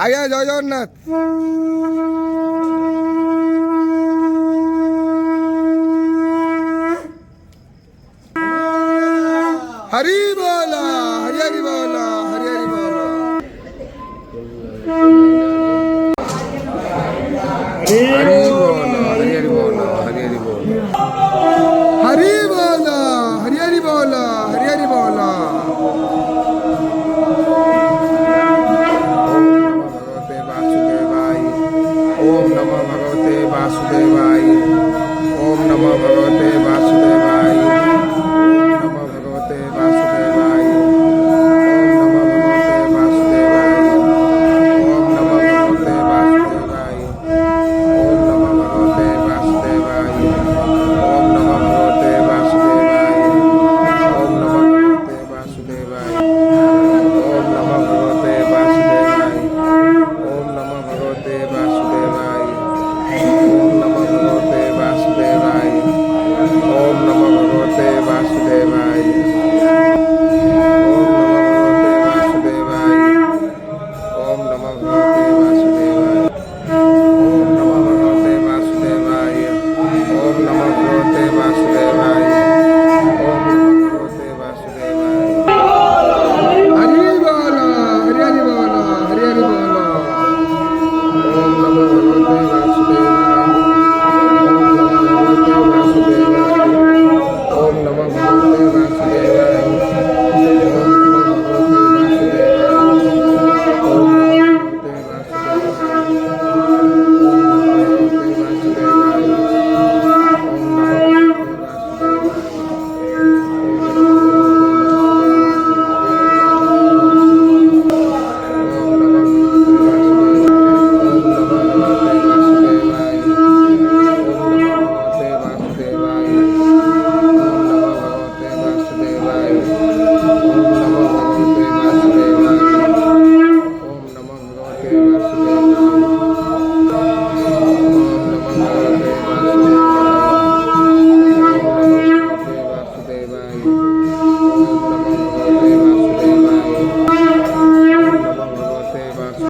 আজ্ঞা জয় জগন্নাথ। হরি বল, হরি হরি বল, হরি হরি বল। হরি বল, হরি হরি বল, হরি হরি বল। হরি বল, হরি হরি বল, হরি হরি বল। ओम नमो भगवते वासुदेवाय। ओम नमो भगवते वासुदेवाय।